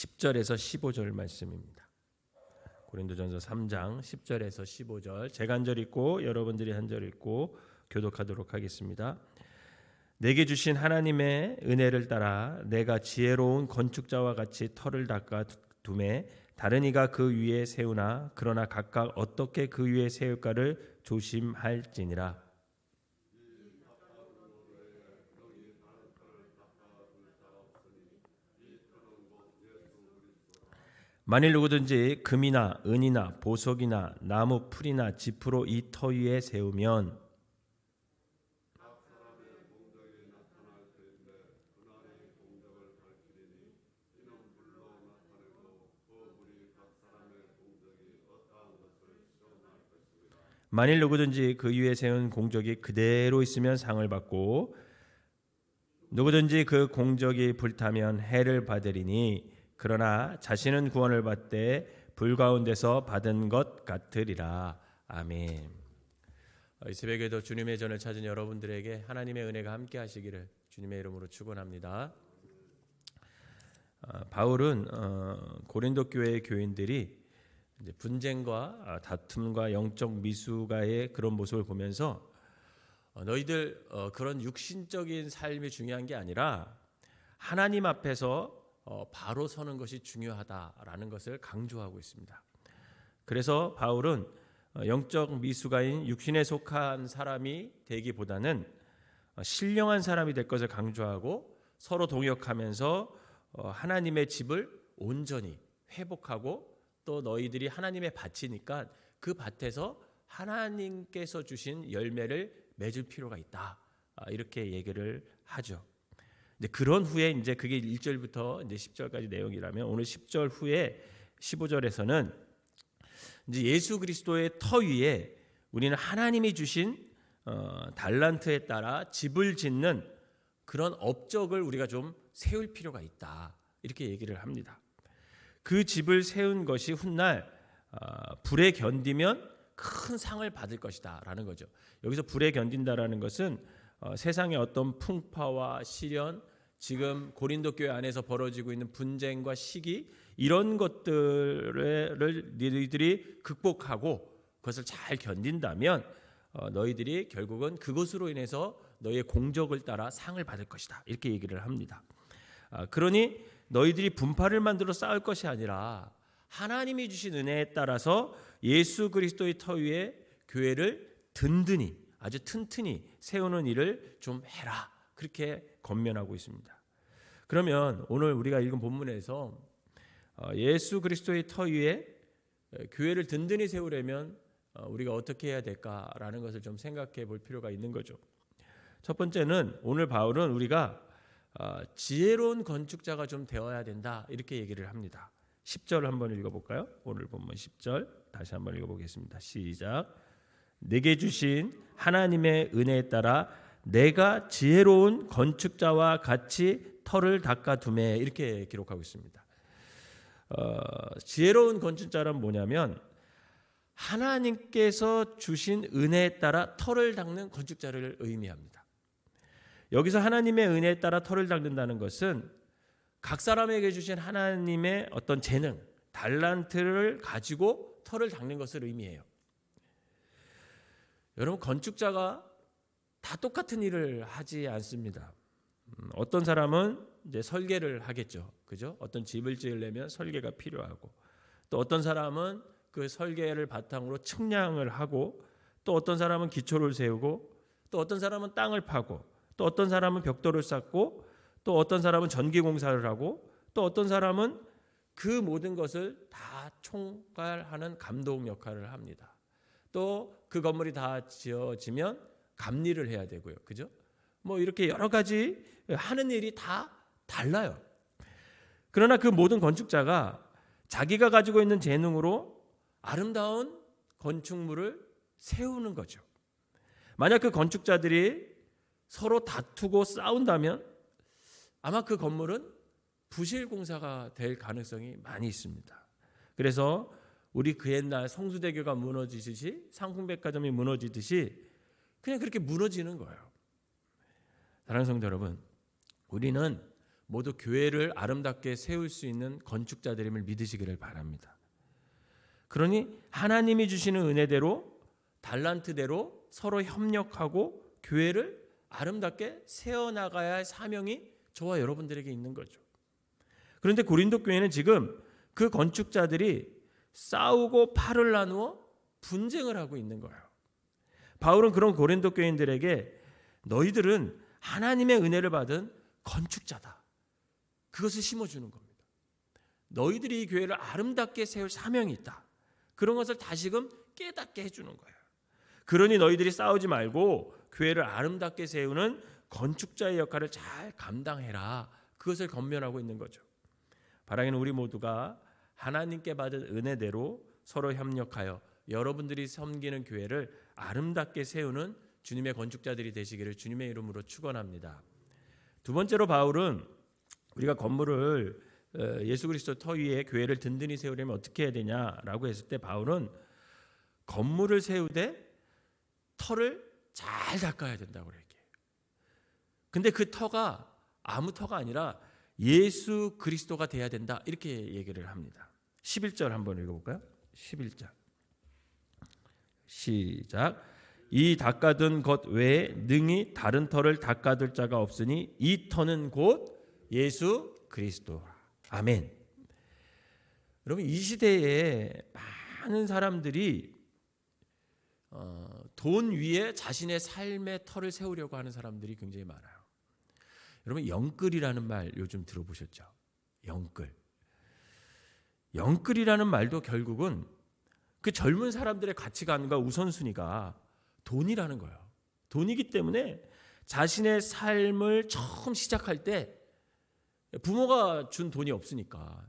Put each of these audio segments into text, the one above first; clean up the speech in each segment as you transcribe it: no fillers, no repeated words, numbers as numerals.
10절에서 15절 말씀입니다. 고린도전서 3장 10절에서 15절, 제가 한 절 읽고 여러분들이 한 절 읽고 교독하도록 하겠습니다. 내게 주신 하나님의 은혜를 따라 내가 지혜로운 건축자와 같이 터를 닦아 두매 다른 이가 그 위에 세우나 그러나 각각 어떻게 그 위에 세울까를 조심할지니라. 만일 누구든지 금이나 은이나 보석이나 나무 풀이나 지프로 이 터 위에 세우면 만일 누구든지 그 위에 세운 공적이 그대로 있으면 상을 받고 누구든지 그 공적이 불타면 해를 받으리니 그러나 자신은 구원을 받되 불 가운데서 받은 것 같으리라. 아멘. 이 새벽에도 주님의 전을 찾은 여러분들에게 하나님의 은혜가 함께 하시기를 주님의 이름으로 축원합니다. 바울은 고린도 교회의 교인들이 이제 분쟁과 다툼과 영적 미숙아의 그런 모습을 보면서 너희들 그런 육신적인 삶이 중요한 게 아니라 하나님 앞에서 바로 서는 것이 중요하다라는 것을 강조하고 있습니다. 그래서 바울은 영적 미숙아인 육신에 속한 사람이 되기보다는 신령한 사람이 될 것을 강조하고 서로 동역하면서 하나님의 집을 온전히 회복하고 또 너희들이 하나님의 밭이니까 그 밭에서 하나님께서 주신 열매를 맺을 필요가 있다. 이렇게 얘기를 하죠. 근데 그런 후에 이제 그게 1절부터 이제 10절까지 내용이라면 오늘 10절 후에 15절에서는 이제 예수 그리스도의 터 위에 우리는 하나님이 주신 달란트에 따라 집을 짓는 그런 업적을 우리가 좀 세울 필요가 있다. 이렇게 얘기를 합니다. 그 집을 세운 것이 훗날 불에 견디면 큰 상을 받을 것이다 라는 거죠. 여기서 불에 견딘다라는 것은 세상의 어떤 풍파와 시련, 지금 고린도 교회 안에서 벌어지고 있는 분쟁과 시기, 이런 것들을 너희들이 극복하고 그것을 잘 견딘다면 너희들이 결국은 그것으로 인해서 너희의 공적을 따라 상을 받을 것이다. 이렇게 얘기를 합니다. 그러니 너희들이 분파를 만들어 싸울 것이 아니라 하나님이 주신 은혜에 따라서 예수 그리스도의 터 위에 교회를 든든히 아주 튼튼히 세우는 일을 좀 해라. 그렇게 권면하고 있습니다. 그러면 오늘 우리가 읽은 본문에서 예수 그리스도의 터 위에 교회를 든든히 세우려면 우리가 어떻게 해야 될까라는 것을 좀 생각해 볼 필요가 있는 거죠. 첫 번째는 오늘 바울은 우리가 지혜로운 건축자가 좀 되어야 된다 이렇게 얘기를 합니다. 10절 한번 읽어볼까요? 오늘 본문 10절 다시 한번 읽어보겠습니다. 시작. 내게 주신 하나님의 은혜에 따라 내가 지혜로운 건축자와 같이 터를 닦아두매 이렇게 기록하고 있습니다. 지혜로운 건축자란 뭐냐면 하나님께서 주신 은혜에 따라 터를 닦는 건축자를 의미합니다. 여기서 하나님의 은혜에 따라 터를 닦는다는 것은 각 사람에게 주신 하나님의 어떤 재능, 달란트를 가지고 터를 닦는 것을 의미해요. 여러분, 건축자가 다 똑같은 일을 하지 않습니다. 어떤 사람은 이제 설계를 하겠죠. 그죠? 어떤 집을 지으려면 설계가 필요하고 또 어떤 사람은 그 설계를 바탕으로 측량을 하고 또 어떤 사람은 기초를 세우고 또 어떤 사람은 땅을 파고 또 어떤 사람은 벽돌을 쌓고 또 어떤 사람은 전기 공사를 하고 또 어떤 사람은 그 모든 것을 다 총괄하는 감독 역할을 합니다. 또 그 건물이 다 지어지면 감리를 해야 되고요. 그죠? 뭐 이렇게 여러 가지 하는 일이 다 달라요. 그러나 그 모든 건축자가 자기가 가지고 있는 재능으로 아름다운 건축물을 세우는 거죠. 만약 그 건축자들이 서로 다투고 싸운다면 아마 그 건물은 부실 공사가 될 가능성이 많이 있습니다. 그래서 우리 그 옛날 성수대교가 무너지듯이 상풍백화점이 무너지듯이 그냥 그렇게 무너지는 거예요. 사랑하는 성도 여러분, 우리는 모두 교회를 아름답게 세울 수 있는 건축자들임을 믿으시기를 바랍니다. 그러니 하나님이 주시는 은혜대로 달란트대로 서로 협력하고 교회를 아름답게 세워나가야 할 사명이 저와 여러분들에게 있는 거죠. 그런데 고린도 교회는 지금 그 건축자들이 싸우고 팔을 나누어 분쟁을 하고 있는 거예요. 바울은 그런 고린도 교인들에게 너희들은 하나님의 은혜를 받은 건축자다. 그것을 심어주는 겁니다. 너희들이 이 교회를 아름답게 세울 사명이 있다. 그런 것을 다시금 깨닫게 해주는 거예요. 그러니 너희들이 싸우지 말고 교회를 아름답게 세우는 건축자의 역할을 잘 감당해라. 그것을 권면하고 있는 거죠. 바라기는 우리 모두가 하나님께 받은 은혜대로 서로 협력하여 여러분들이 섬기는 교회를 아름답게 세우는 주님의 건축자들이 되시기를 주님의 이름으로 축원합니다. 두 번째로 바울은 우리가 건물을 예수 그리스도 터 위에 교회를 든든히 세우려면 어떻게 해야 되냐라고 했을 때 바울은 건물을 세우되 터를 잘 닦아야 된다고 얘기해요. 근데 그 터가 아무 터가 아니라 예수 그리스도가 돼야 된다 이렇게 얘기를 합니다. 11절 한번 읽어볼까요? 11절 시작. 이 닦아둔 것 외에 능히 다른 터를 닦아둘 자가 없으니 이 터는 곧 예수 그리스도. 아멘. 여러분 이 시대에 많은 사람들이 돈 위에 자신의 삶의 터를 세우려고 하는 사람들이 굉장히 많아요. 여러분 영끌이라는 말 요즘 들어보셨죠? 영끌이라는 말도 결국은 그 젊은 사람들의 가치관과 우선순위가 돈이라는 거예요. 돈이기 때문에 자신의 삶을 처음 시작할 때 부모가 준 돈이 없으니까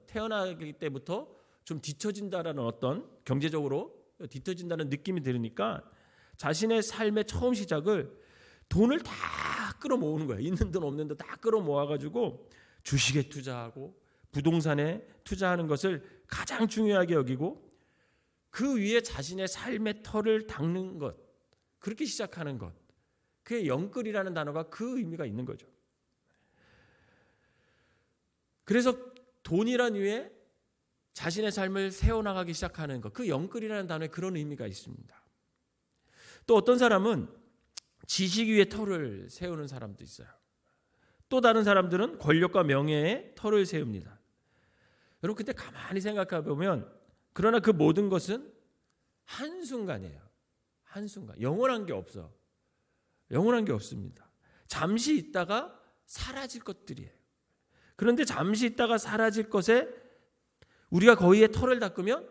태어나기 때부터 좀 뒤처진다라는 어떤 경제적으로 뒤처진다는 느낌이 들으니까 자신의 삶의 처음 시작을 돈을 다 끌어모으는 거예요. 있는 돈 없는 돈 다 끌어모아가지고 주식에 투자하고 부동산에 투자하는 것을 가장 중요하게 여기고 그 위에 자신의 삶의 터를 닦는 것, 그렇게 시작하는 것, 그게 영끌이라는 단어가 그 의미가 있는 거죠. 그래서 돈이란 위에 자신의 삶을 세워나가기 시작하는 것, 그 영끌이라는 단어에 그런 의미가 있습니다. 또 어떤 사람은 지식 위에 터를 세우는 사람도 있어요. 또 다른 사람들은 권력과 명예에 터를 세웁니다. 여러분 근데 가만히 생각해 보면 그러나 그 모든 것은 한순간이에요. 한순간. 영원한 게 없어. 영원한 게 없습니다. 잠시 있다가 사라질 것들이에요. 그런데 잠시 있다가 사라질 것에 우리가 거기에 터를 닦으면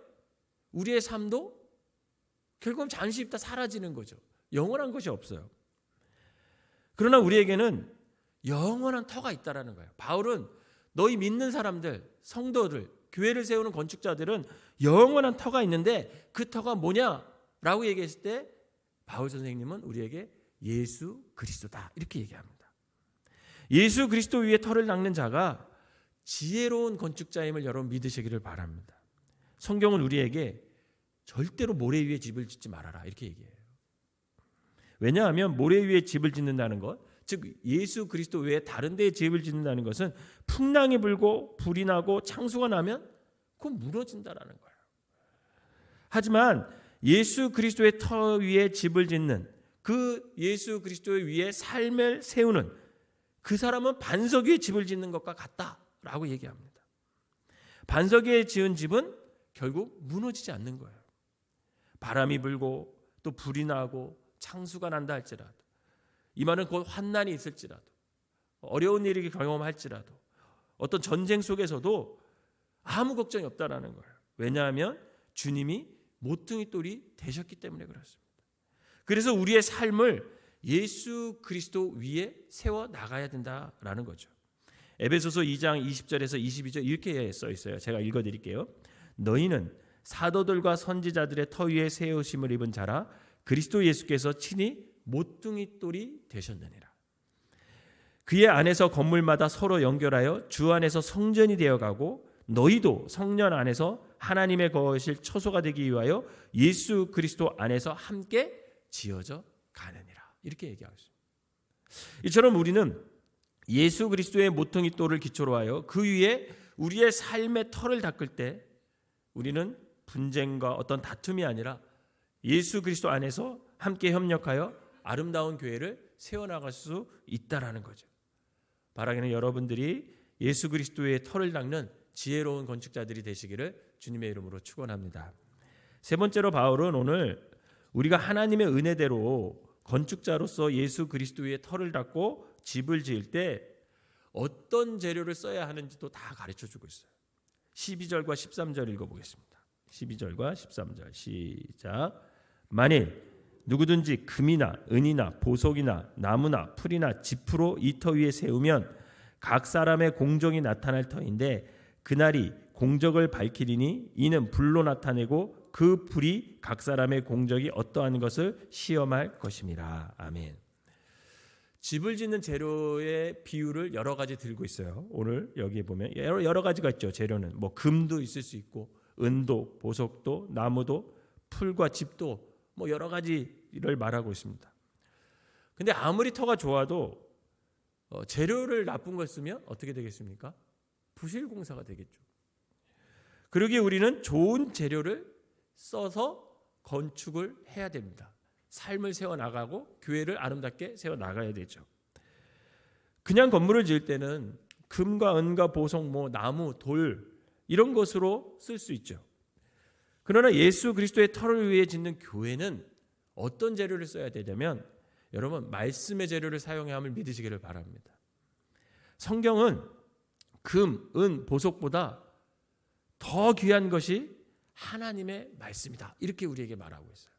우리의 삶도 결국은 잠시 있다 사라지는 거죠. 영원한 것이 없어요. 그러나 우리에게는 영원한 터가 있다라는 거예요. 바울은 너희 믿는 사람들, 성도들, 교회를 세우는 건축자들은 영원한 터가 있는데 그 터가 뭐냐라고 얘기했을 때 바울 선생님은 우리에게 예수 그리스도다 이렇게 얘기합니다. 예수 그리스도 위에 터를 닦는 자가 지혜로운 건축자임을 여러분 믿으시기를 바랍니다. 성경은 우리에게 절대로 모래 위에 집을 짓지 말아라 이렇게 얘기해요. 왜냐하면 모래 위에 집을 짓는다는 것, 즉 예수 그리스도 외에 다른 데에 집을 짓는다는 것은 풍랑이 불고 불이 나고 창수가 나면 그건 무너진다라는 거예요. 하지만 예수 그리스도의 터 위에 집을 짓는 그 예수 그리스도 위에 삶을 세우는 그 사람은 반석 위에 집을 짓는 것과 같다라고 얘기합니다. 반석 위에 지은 집은 결국 무너지지 않는 거예요. 바람이 불고 또 불이 나고 창수가 난다 할지라도 이 말은 곧 환난이 있을지라도 어려운 일이 경험할지라도 어떤 전쟁 속에서도 아무 걱정이 없다라는 거예요. 왜냐하면 주님이 모퉁이 돌이 되셨기 때문에 그렇습니다. 그래서 우리의 삶을 예수 그리스도 위에 세워 나가야 된다라는 거죠. 에베소서 2장 20절에서 22절 이렇게 써 있어요. 제가 읽어드릴게요. 너희는 사도들과 선지자들의 터 위에 세우심을 입은 자라 그리스도 예수께서 친히 모퉁이 돌이 되셨느니라. 그의 안에서 건물마다 서로 연결하여 주 안에서 성전이 되어가고 너희도 성전 안에서 하나님의 거하실 처소가 되기 위하여 예수 그리스도 안에서 함께 지어져 가느니라. 이렇게 얘기하고 있습니다. 이처럼 우리는 예수 그리스도의 모퉁이 돌을 기초로 하여 그 위에 우리의 삶의 터를 닦을 때 우리는 분쟁과 어떤 다툼이 아니라 예수 그리스도 안에서 함께 협력하여 아름다운 교회를 세워나갈 수 있다라는 거죠. 바라기는 여러분들이 예수 그리스도의 터를 닦는 지혜로운 건축자들이 되시기를 주님의 이름으로 축원합니다. 세 번째로 바울은 오늘 우리가 하나님의 은혜대로 건축자로서 예수 그리스도의 터를 닦고 집을 지을 때 어떤 재료를 써야 하는지도 다 가르쳐주고 있어요. 12절과 13절 읽어보겠습니다. 12절과 13절 시작. 만일 누구든지 금이나 은이나 보석이나 나무나 풀이나 지프로 이 터 위에 세우면 각 사람의 공적이 나타날 터인데 그날이 공적을 밝히리니 이는 불로 나타내고 그 불이 각 사람의 공적이 어떠한 것을 시험할 것임이라. 아멘. 집을 짓는 재료의 비율을 여러 가지 들고 있어요. 오늘 여기 보면 여러 가지가 있죠. 재료는 뭐 금도 있을 수 있고 은도, 보석도, 나무도, 풀과 집도 뭐 여러 가지를 말하고 있습니다. 근데 아무리 터가 좋아도 재료를 나쁜 걸 쓰면 어떻게 되겠습니까? 부실공사가 되겠죠. 그러기에 우리는 좋은 재료를 써서 건축을 해야 됩니다. 삶을 세워나가고 교회를 아름답게 세워나가야 되죠. 그냥 건물을 지을 때는 금과 은과 보석, 나무, 돌 이런 것으로 쓸 수 있죠. 그러나 예수 그리스도의 터를 위해 짓는 교회는 어떤 재료를 써야 되냐면 여러분 말씀의 재료를 사용해야 함을 믿으시기를 바랍니다. 성경은 금, 은, 보석보다 더 귀한 것이 하나님의 말씀이다. 이렇게 우리에게 말하고 있어요.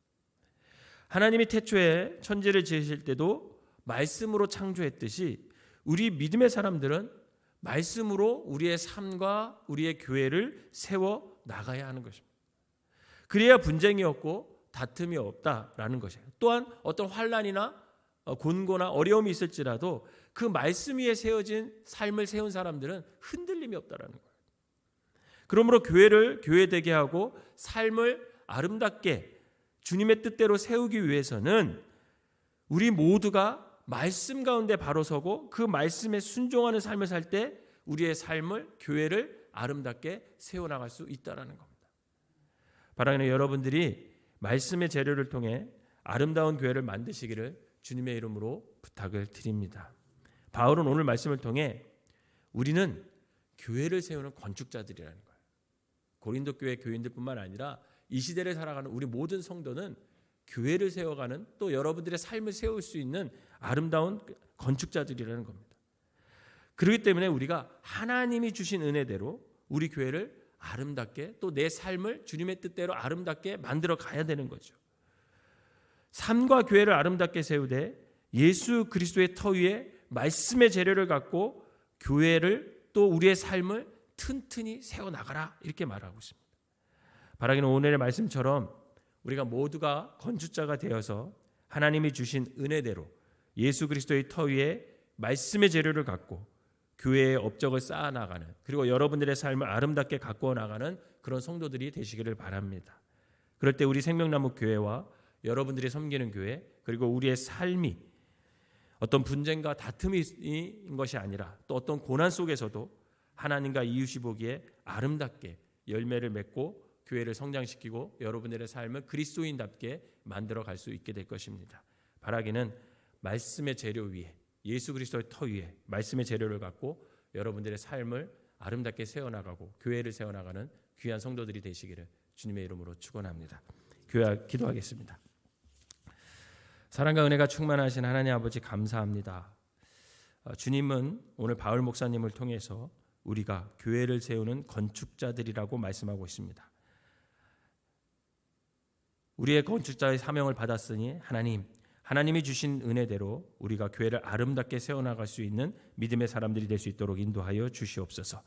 하나님이 태초에 천지를 지으실 때도 말씀으로 창조했듯이 우리 믿음의 사람들은 말씀으로 우리의 삶과 우리의 교회를 세워 나가야 하는 것입니다. 그래야 분쟁이 없고 다툼이 없다라는 것이에요. 또한 어떤 환난이나 곤고나 어려움이 있을지라도 그 말씀 위에 세워진 삶을 세운 사람들은 흔들림이 없다라는 거예요. 그러므로 교회를 교회되게 하고 삶을 아름답게 주님의 뜻대로 세우기 위해서는 우리 모두가 말씀 가운데 바로 서고 그 말씀에 순종하는 삶을 살 때 우리의 삶을 교회를 아름답게 세워나갈 수 있다는 겁니다. 바라기는 여러분들이 말씀의 재료를 통해 아름다운 교회를 만드시기를 주님의 이름으로 부탁을 드립니다. 바울은 오늘 말씀을 통해 우리는 교회를 세우는 건축자들이라는 거예요. 고린도 교회 교인들뿐만 아니라 이 시대를 살아가는 우리 모든 성도는 교회를 세워가는 또 여러분들의 삶을 세울 수 있는 아름다운 건축자들이라는 겁니다. 그렇기 때문에 우리가 하나님이 주신 은혜대로 우리 교회를 아름답게 또 내 삶을 주님의 뜻대로 아름답게 만들어 가야 되는 거죠. 삶과 교회를 아름답게 세우되 예수 그리스도의 터 위에 말씀의 재료를 갖고 교회를 또 우리의 삶을 튼튼히 세워나가라 이렇게 말하고 있습니다. 바라기는 오늘의 말씀처럼 우리가 모두가 건축자가 되어서 하나님이 주신 은혜대로 예수 그리스도의 터 위에 말씀의 재료를 갖고 교회의 업적을 쌓아나가는 그리고 여러분들의 삶을 아름답게 가꾸어 나가는 그런 성도들이 되시기를 바랍니다. 그럴 때 우리 생명나무 교회와 여러분들이 섬기는 교회 그리고 우리의 삶이 어떤 분쟁과 다툼인 것이 아니라 또 어떤 고난 속에서도 하나님과 이웃이 보기에 아름답게 열매를 맺고 교회를 성장시키고 여러분들의 삶을 그리스도인답게 만들어 갈 수 있게 될 것입니다. 바라기는 말씀의 재료 위에 예수 그리스도의 터 위에 말씀의 재료를 갖고 여러분들의 삶을 아름답게 세워나가고 교회를 세워나가는 귀한 성도들이 되시기를 주님의 이름으로 축원합니다. 기도하겠습니다. 사랑과 은혜가 충만하신 하나님 아버지 감사합니다. 주님은 오늘 바울 목사님을 통해서 우리가 교회를 세우는 건축자들이라고 말씀하고 있습니다. 우리의 건축자의 사명을 받았으니 하나님이 주신 은혜대로 우리가 교회를 아름답게 세워나갈 수 있는 믿음의 사람들이 될 수 있도록 인도하여 주시옵소서.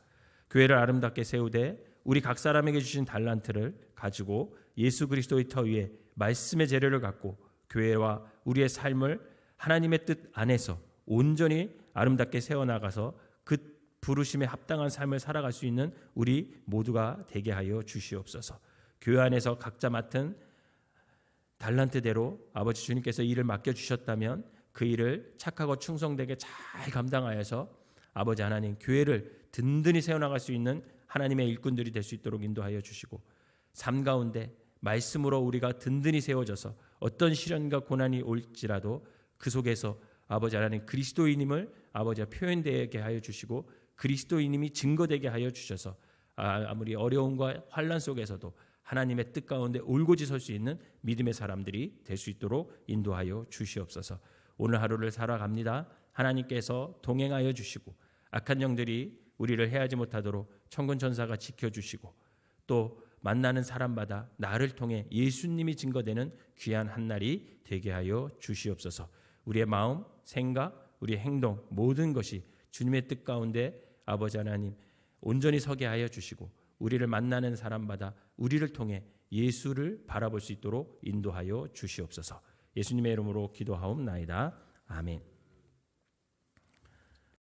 교회를 아름답게 세우되 우리 각 사람에게 주신 달란트를 가지고 예수 그리스도의 터 위에 말씀의 재료를 갖고 교회와 우리의 삶을 하나님의 뜻 안에서 온전히 아름답게 세워나가서 그 부르심에 합당한 삶을 살아갈 수 있는 우리 모두가 되게 하여 주시옵소서. 교회 안에서 각자 맡은 달란트대로 아버지 주님께서 일을 맡겨주셨다면 그 일을 착하고 충성되게 잘 감당하여서 아버지 하나님 교회를 든든히 세워나갈 수 있는 하나님의 일꾼들이 될 수 있도록 인도하여 주시고, 삶 가운데 말씀으로 우리가 든든히 세워져서 어떤 시련과 고난이 올지라도 그 속에서 아버지 하나님 그리스도인임을 아버지가 표현되게 하여 주시고, 그리스도인임이 증거되게 하여 주셔서 아무리 어려움과 환난 속에서도 하나님의 뜻 가운데 올곧이 설 수 있는 믿음의 사람들이 될 수 있도록 인도하여 주시옵소서. 오늘 하루를 살아갑니다. 하나님께서 동행하여 주시고 악한 영들이 우리를 해하지 못하도록 천군 천사가 지켜주시고, 또 만나는 사람마다 나를 통해 예수님이 증거되는 귀한 한 날이 되게 하여 주시옵소서. 우리의 마음, 생각, 우리의 행동 모든 것이 주님의 뜻 가운데 아버지 하나님 온전히 서게 하여 주시고, 우리를 만나는 사람마다 우리를 통해 예수를 바라볼 수 있도록 인도하여 주시옵소서. 예수님의 이름으로 기도하옵나이다. 아멘.